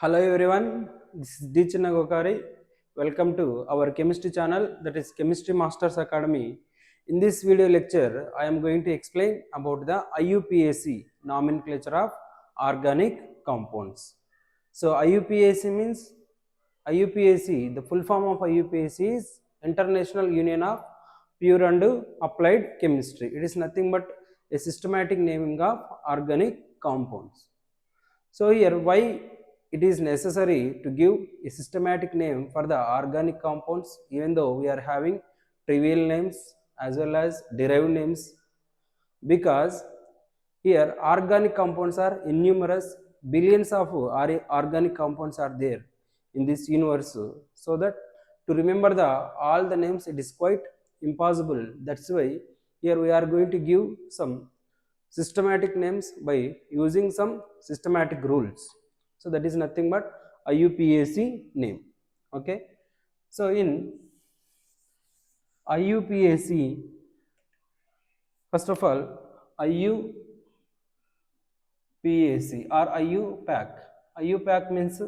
Hello everyone, this is D. Chinnagokari. Welcome to our chemistry channel, that is Chemistry Masters Academy. In this video lecture, I am going to explain about the IUPAC, nomenclature of organic compounds. So IUPAC means IUPAC, the full form of IUPAC is International Union of Pure and Applied Chemistry. It is nothing but a systematic naming of organic compounds. So here why it is necessary to give a systematic name for the organic compounds, even though we are having trivial names as well as derived names, because here organic compounds are innumerous, billions of organic compounds are there in this universe, so that to remember the all the names it is quite impossible. That's why here we are going to give some systematic names by using some systematic rules. So that is nothing but IUPAC name. Okay. So in IUPAC, first of all, IUPAC or IUPAC. IUPAC means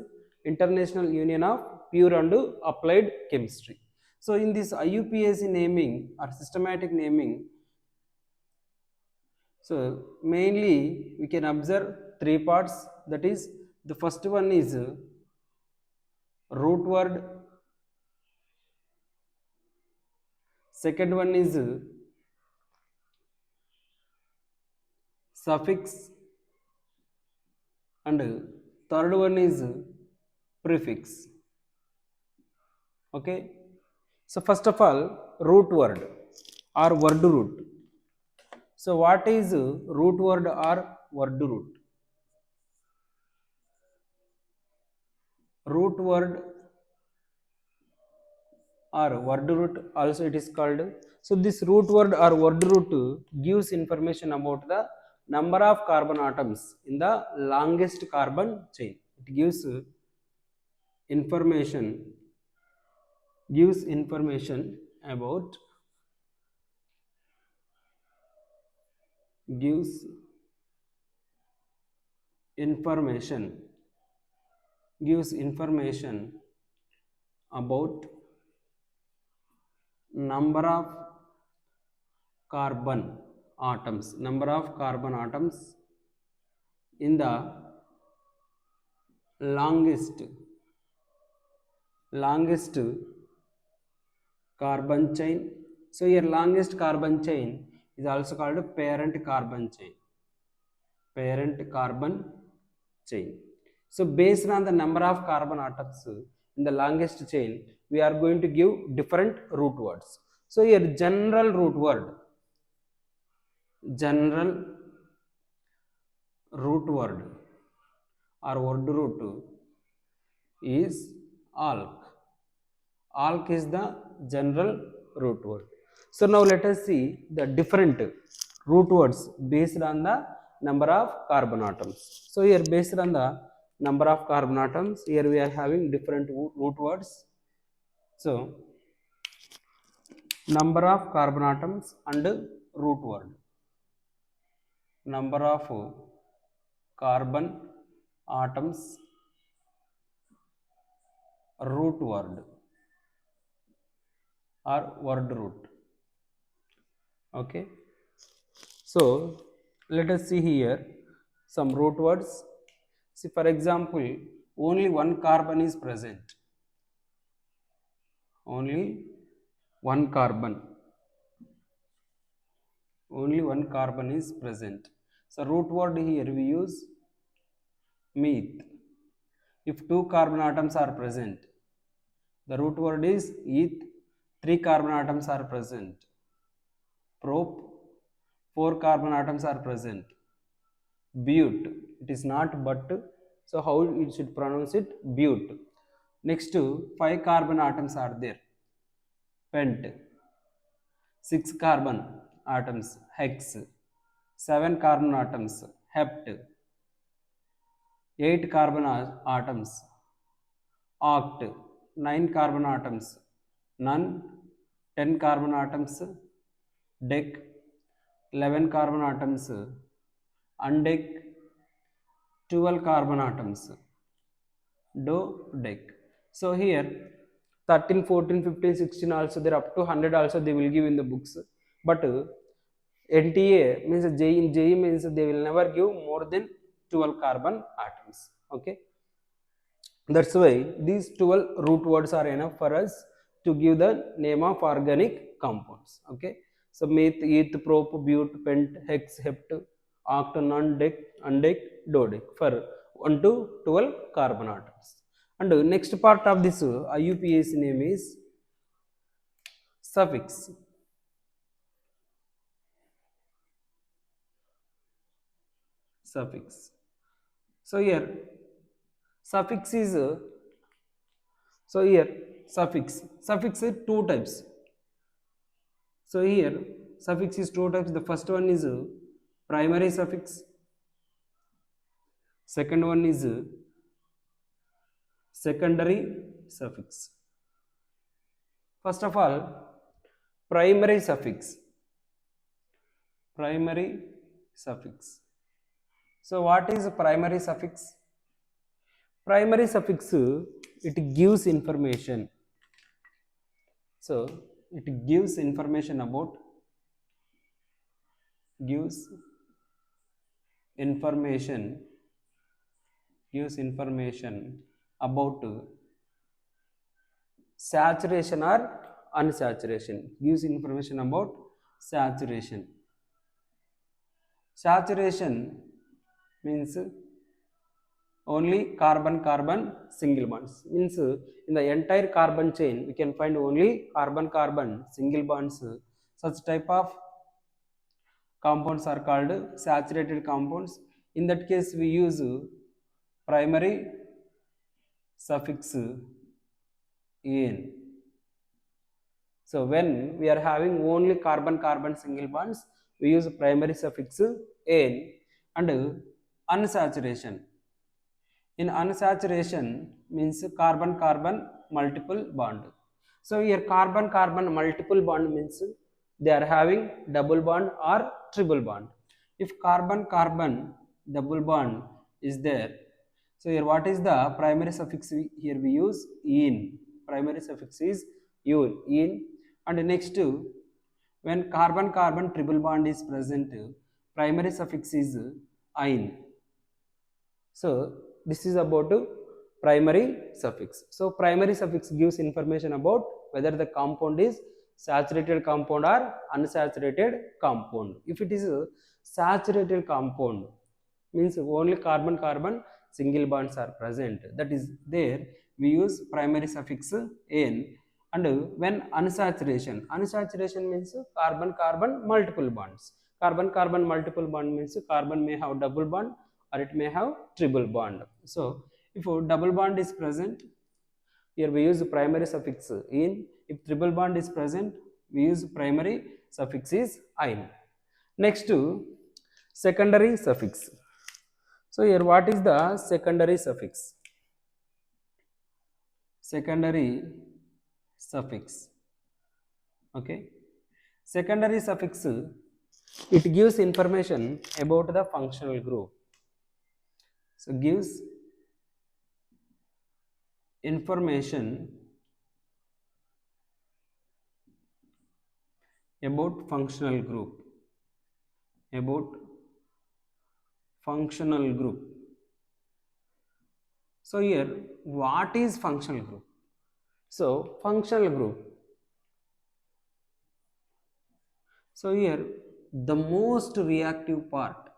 International Union of Pure and Applied Chemistry. So in this IUPAC naming or systematic naming, so mainly we can observe three parts. That is, the first one is root word, second one is suffix, and third one is prefix. Okay. So first of all, root word or word root. So what is root word or word root? Root word or word root also it is called. So this root word or word root gives information about the number of carbon atoms in the longest carbon chain. It gives information about gives information about number of carbon atoms in the longest carbon chain. So here longest carbon chain is also called parent carbon chain. So based on the number of carbon atoms in the longest chain, we are going to give different root words. So here general root word or word root is alk. Alk is the general root word. So now let us see the different root words based on the number of carbon atoms. So here based on the number of carbon atoms, here we are having different root words. So number of carbon atoms and root word. Number of carbon atoms, root word or word root. Okay. So let us see here some root words. See, for example, only one carbon is present. Only one carbon is present. So root word here we use meth. If two carbon atoms are present, the root word is eth. Three carbon atoms are present, prop. Four carbon atoms are present, but. It is not but, so how it should pronounce it? But. Next, five carbon atoms are there, pent. Six carbon atoms, hex. Seven carbon atoms, hept. Eight carbon atoms, oct. Nine carbon atoms, non. 10 carbon atoms, dec. 11 carbon atoms, undec. 12 carbon atoms, dodec. So here 13, 14, 15, 16 also there, up to 100 also they will give in the books, but NTA means J in JE means they will never give more than 12 carbon atoms. Okay, that's why these 12 root words are enough for us to give the name of organic compounds. Okay, so meth, eth, prop, but, pent, hex, hept, oct, non, dec, undec, dodec for 1 to 12 carbon atoms. And next part of this IUPAC name is suffix. Suffix. So here suffix is so here suffix is two types. So here suffix is two types. The first one is primary suffix. Second one is secondary suffix. First of all, primary suffix. Primary suffix. So what is primary suffix? Primary suffix, it gives information. So it gives information about about saturation or unsaturation. Gives information about saturation. Saturation means only carbon carbon single bonds, means in the entire carbon chain we can find only carbon carbon single bonds. Such type of compounds are called saturated compounds. In that case we use primary suffix en. So when we are having only carbon carbon single bonds, we use primary suffix en. And unsaturation. In unsaturation means carbon carbon multiple bond. So here carbon carbon multiple bond means they are having double bond or triple bond. If carbon carbon double bond is there, so here what is the primary suffix? Here we use in. Primary suffix is in. And next, when carbon carbon triple bond is present, primary suffix is ein. So this is about primary suffix. So primary suffix gives information about whether the compound is saturated compound or unsaturated compound. If it is a saturated compound, means only carbon carbon single bonds are present, that is there, we use primary suffix en. And when unsaturation means carbon carbon multiple bonds. Carbon carbon multiple bond means carbon may have double bond or it may have triple bond. So if a double bond is present, here we use primary suffix in. If triple bond is present, we use primary suffix is ein. Next to secondary suffix. So here what is the secondary suffix? Secondary suffix. Okay. Secondary suffix, it gives information about the functional group. So gives information about functional group. So here what is functional group? So functional group. So here the most reactive part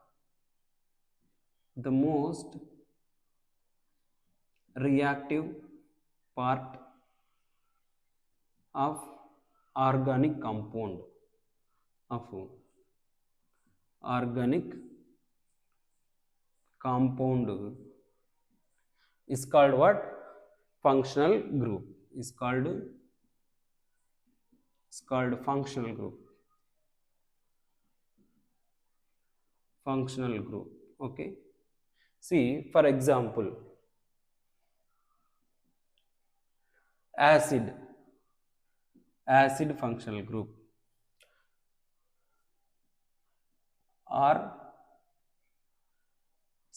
of organic compound is called what? Functional group. Is called functional group. Okay. See, for example, acid functional group, or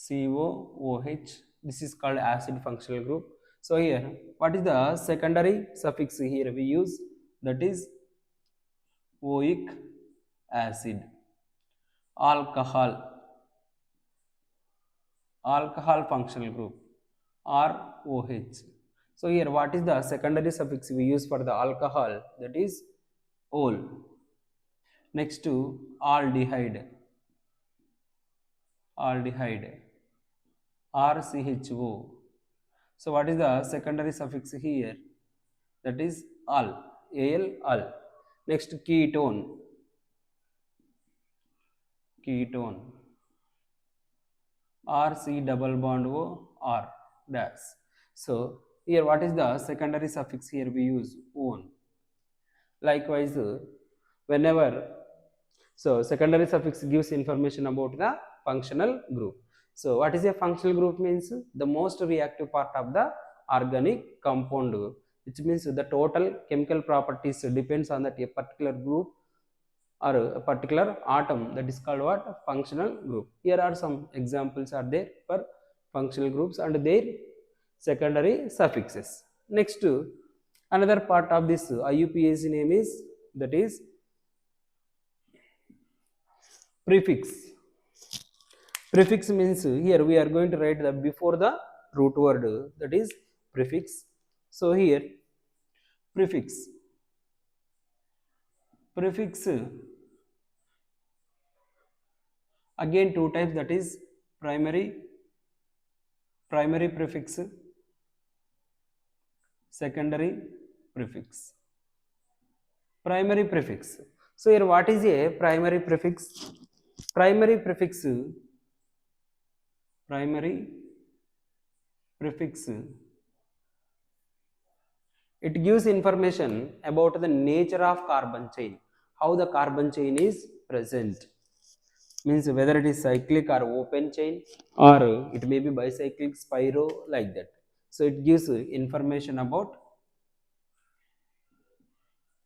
COOH This is called acid functional group. So here, what is the secondary suffix here we use? That is oic acid. Alcohol, alcohol functional group, ROH. So here, what is the secondary suffix we use for the alcohol? That is ol. Next to aldehyde, aldehyde, RCHO. So what is the secondary suffix here? That is al, al. Next ketone, ketone, RC double bond O R dash. So here what is the secondary suffix here we use? On. Likewise, whenever, so secondary suffix gives information about the functional group. So what is a functional group means? The most reactive part of the organic compound, which means the total chemical properties depends on that a particular group or a particular atom, that is called what? Functional group. Here are some examples are there for functional groups and their secondary suffixes. Next, another part of this IUPAC name is, that is prefix. Prefix means here we are going to write the before the root word, that is prefix. So here prefix, prefix again two types, that is primary prefix, secondary prefix. Primary prefix. So here what is a primary prefix? Primary prefix, primary prefix, it gives information about the nature of carbon chain, how the carbon chain is present. Means whether it is cyclic or open chain, or it may be bicyclic, spiro, like that. So it gives information about,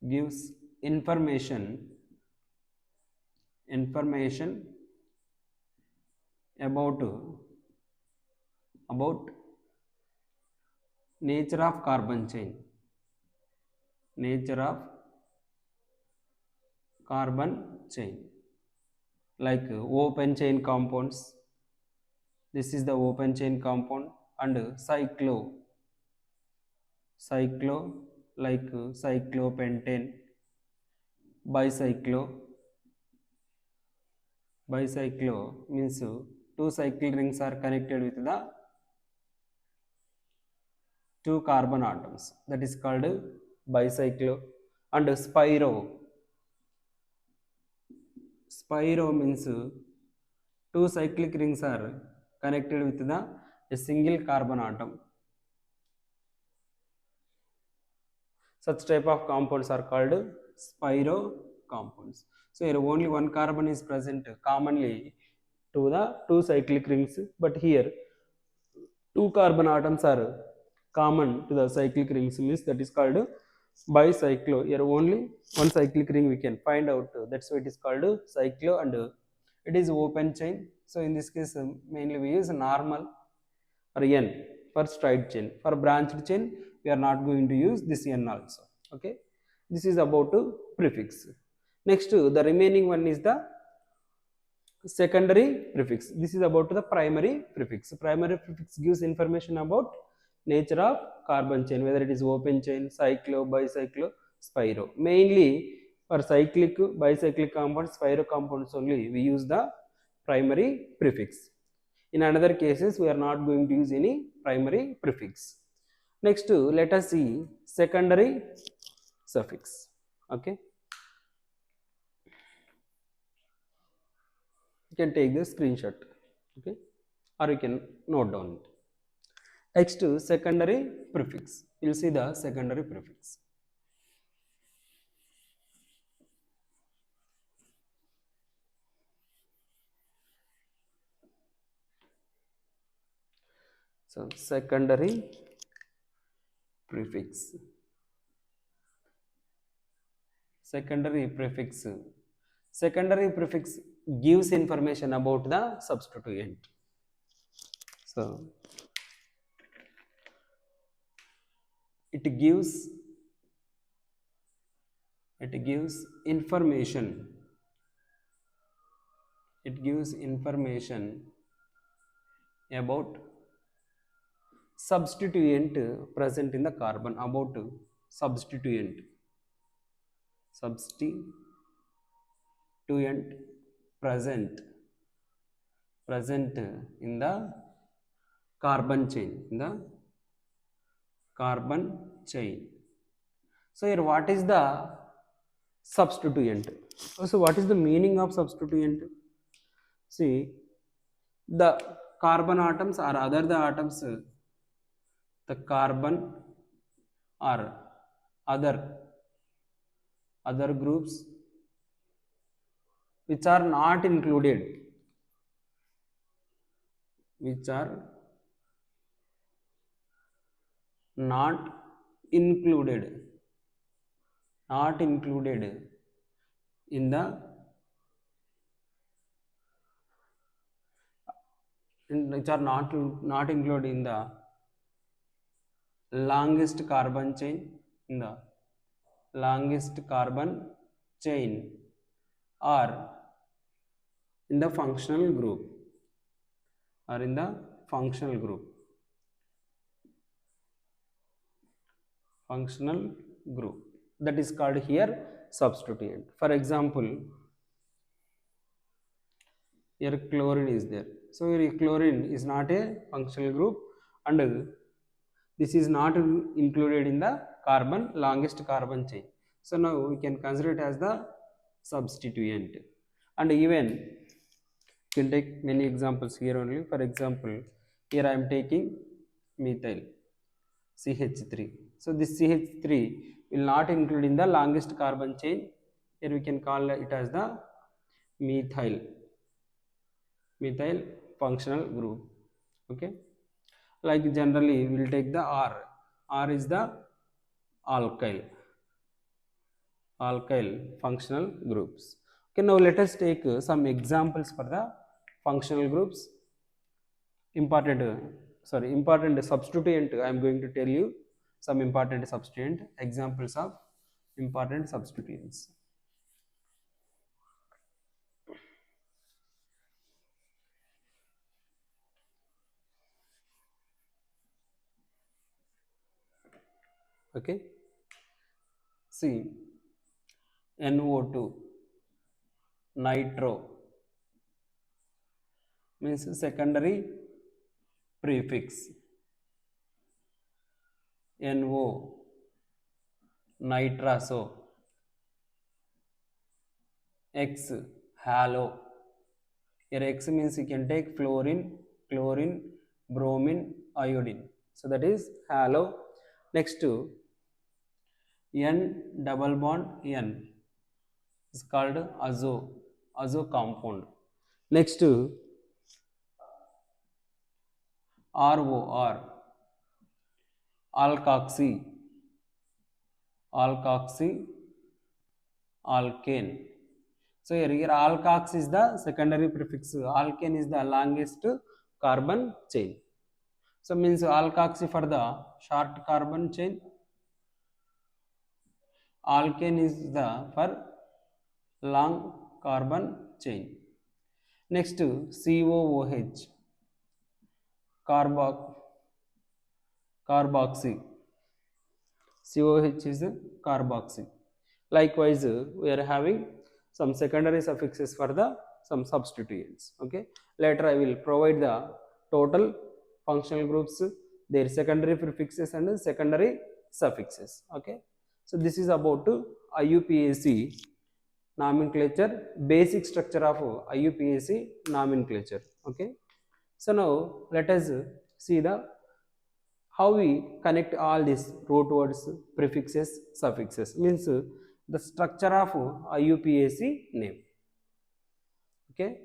gives information about nature of carbon chain, nature of carbon chain, like open chain compounds. This is the open chain compound, and cyclo, like cyclopentane, bicyclo means two cyclic rings are connected with the two carbon atoms, that is called bicyclo. And spiro means two cyclic rings are connected with a single carbon atom. Such type of compounds are called spiro compounds. So here only one carbon is present commonly to the two cyclic rings, but here two carbon atoms are common to the cyclic rings, means that is called bicyclo. Here only one cyclic ring we can find out, that's why it is called cyclo, and it is open chain. So in this case mainly we use normal or n for straight chain. For branched chain we are not going to use this n also. Okay, this is about prefix. Next, the remaining one is the secondary prefix. This is about the primary prefix. Primary prefix gives information about nature of carbon chain, whether it is open chain, cyclo, bicyclo, spiro. Mainly for cyclic, bicyclic compounds, spiro compounds only we use the primary prefix. In another cases we are not going to use any primary prefix. Next, let us see secondary suffix. Okay, you can take the screenshot, okay, or you can note down it. Next, secondary prefix. You will see the secondary prefix. So secondary prefix. Secondary prefix. Secondary prefix gives information about the substituent. So it gives information, it gives information about substituent present in the carbon, about substituent substituent present in the carbon chain, in the carbon chain. So here what is the substituent? So what is the meaning of substituent? See, the carbon atoms or other the atoms, the carbon or other groups which are not included, which are not included in the which are not included in the longest carbon chain, in the longest carbon chain, or in the functional group, or in the functional group, functional group, that is called here substituent. For example, here chlorine is there. So here chlorine is not a functional group, and this is not included in the carbon longest carbon chain. So now we can consider it as the substituent. And even you can take many examples here only. For example, here I am taking methyl CH3. So this CH3 will not include in the longest carbon chain. Here we can call it as the methyl functional group. Okay, like generally we will take the R is the alkyl functional groups. Okay, now let us take some examples for the functional groups. Important substituent, I am going to tell you some important substituent examples of important substituents. Okay, see, NO2, nitro means secondary prefix, NO, nitraso, X, halo. Here X means you can take fluorine, chlorine, bromine, iodine. So that is halo. Next to N double bond N is called azo compound. Next to ROR, alkoxy alkane. So here alkox is the secondary prefix, alkane is the longest carbon chain. So means alkoxy for the short carbon chain, alkane is the for long carbon chain. Next to COOH, carboxy. COH is carboxy. Likewise, we are having some secondary suffixes for the some substituents. Okay, later I will provide the total functional groups, their secondary prefixes and secondary suffixes. Okay, so this is about IUPAC nomenclature, basic structure of IUPAC nomenclature. Okay, so now let us see the how we connect all these root words, prefixes, suffixes, means the structure of IUPAC name. Okay,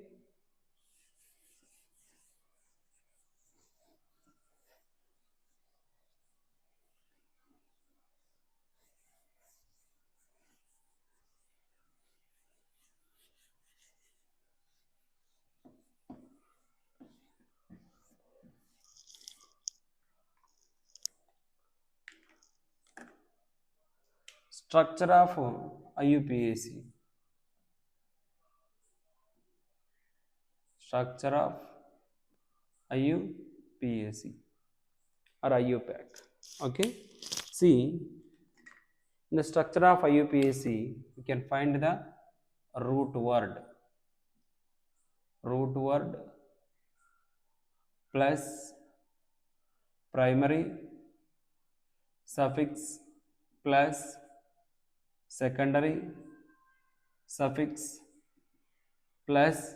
Structure of IUPAC. Structure of IUPAC or IUPAC. Okay. See, in the structure of IUPAC, we can find the root word plus primary suffix plus secondary suffix plus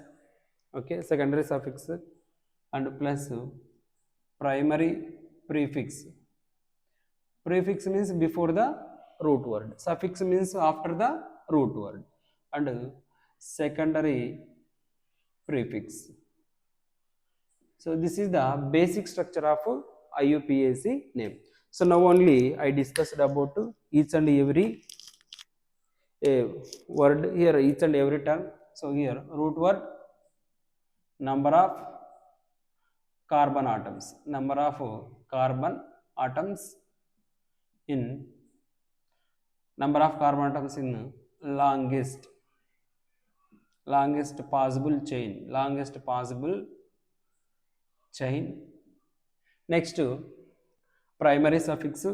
secondary suffix and plus primary prefix. Prefix means before the root word, suffix means after the root word, and secondary prefix. So this is the basic structure of IUPAC name. So now only I discussed about each and every word here, each and every term. So here root word, number of carbon atoms in number of carbon atoms in longest possible chain. Next, primary suffix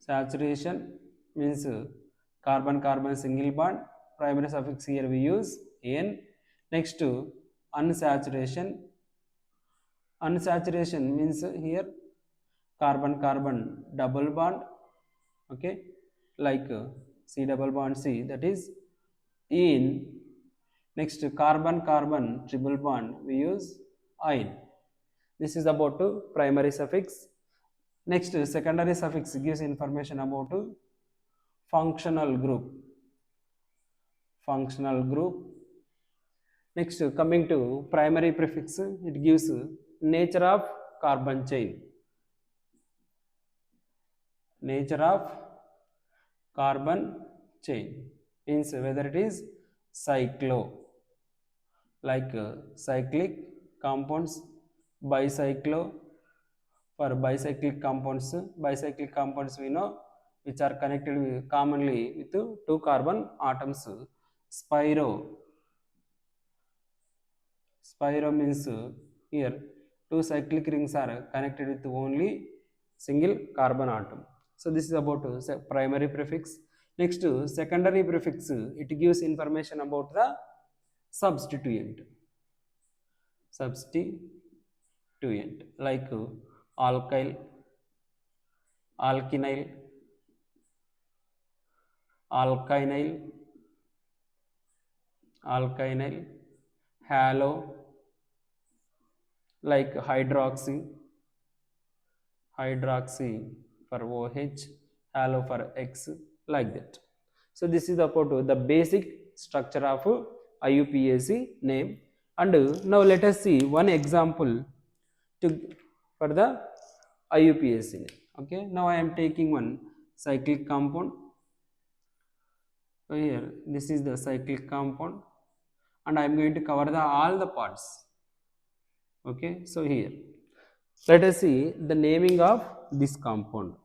saturation means carbon single bond. Primary suffix here we use N. Next, unsaturation means here carbon double bond, okay, like C double bond C, that is in. Next, carbon triple bond we use ine. This is about primary suffix. Next, secondary suffix gives information about functional group. Next, coming to primary prefix, it gives nature of carbon chain. Means whether it is like cyclic compounds, bicyclo. For bicyclic compounds we know which are connected commonly with 2 carbon atoms. Spiro means here 2 cyclic rings are connected with only single carbon atom. So this is about primary prefix. Next, secondary prefix, it gives information about the substituent like alkyl, alkynyl, halo, like hydroxy for OH, halo for X, like that. So this is about the basic structure of IUPAC name. And now let us see one example for the IUPAC name. Okay, now I am taking one cyclic compound. So here this is the cyclic compound and I am going to cover all the parts. Okay, so here let us see the naming of this compound.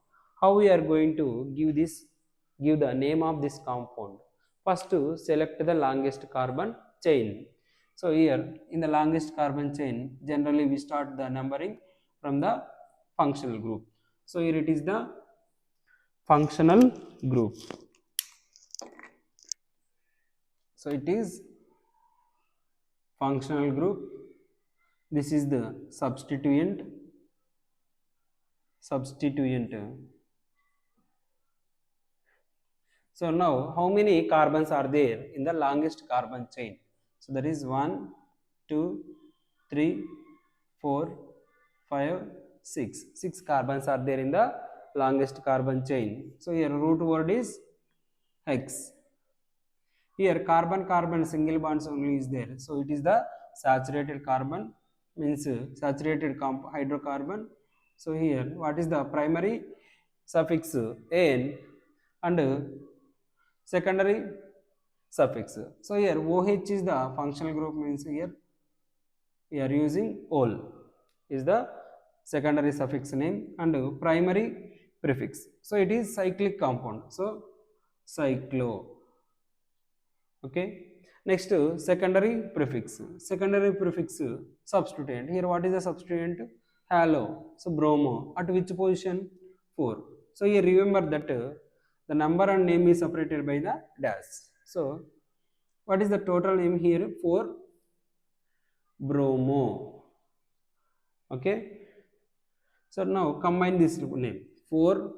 How we are going to give the name of this compound. First, select the longest carbon chain. So here in the longest carbon chain, generally we start the numbering from the functional group. So here it is the functional group. So it is functional group. This is the substituent. So now how many carbons are there in the longest carbon chain? So that is 1, 2, 3, 4, 5, 6. 6 carbons are there in the longest carbon chain. So here root word is hex. Here carbon single bonds only is there. So it is the saturated carbon, means saturated hydrocarbon. So here what is the primary suffix N and secondary suffix. So here OH is the functional group, means here we are using ol is the secondary suffix name, and primary prefix. So it is cyclic compound. So cyclo. Okay. Next, secondary prefix. Secondary prefix substituent. Here, what is the substituent? Halo. So bromo. At which position? 4. So here remember that the number and name is separated by the dash. So what is the total name here? 4 bromo. Okay. So now combine this name. 4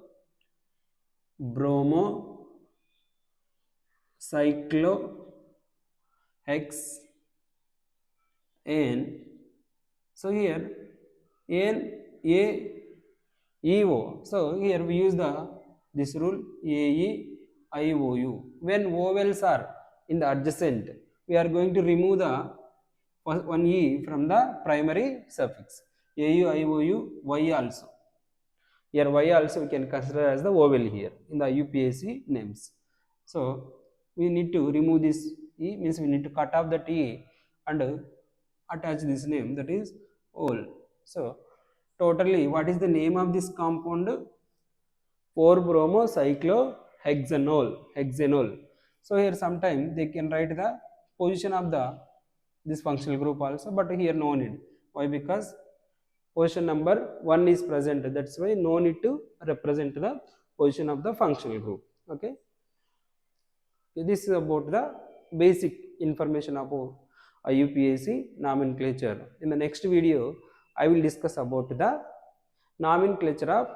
bromo cyclo hex N. So here N A E O. So here we use this rule A E I O U. When vowels are in the adjacent, we are going to remove the one E from the primary suffix. A U I O U Y also. Here Y also we can consider as the vowel here in the IUPAC names. So we need to remove this E, means we need to cut off that E and attach this name, that is ol. So totally what is the name of this compound? 4-bromo-cyclohexanol. So here sometime they can write the position of this functional group also, but here no need. Why? Because position number 1 is present, that's why no need to represent the position of the functional group. Okay. This is about the basic information about IUPAC nomenclature. In the next video, I will discuss about the nomenclature of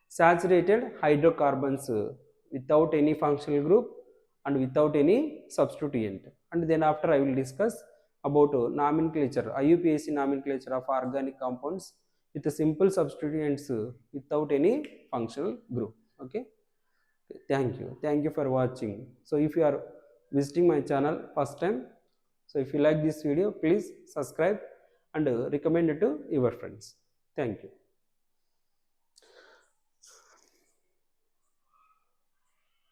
saturated hydrocarbons without any functional group and without any substituent. And then after I will discuss about nomenclature, IUPAC nomenclature of organic compounds with the simple substituents without any functional group. Okay. Thank you for watching. So if you are visiting my channel first time, so if you like this video, please subscribe and recommend it to your friends. Thank you.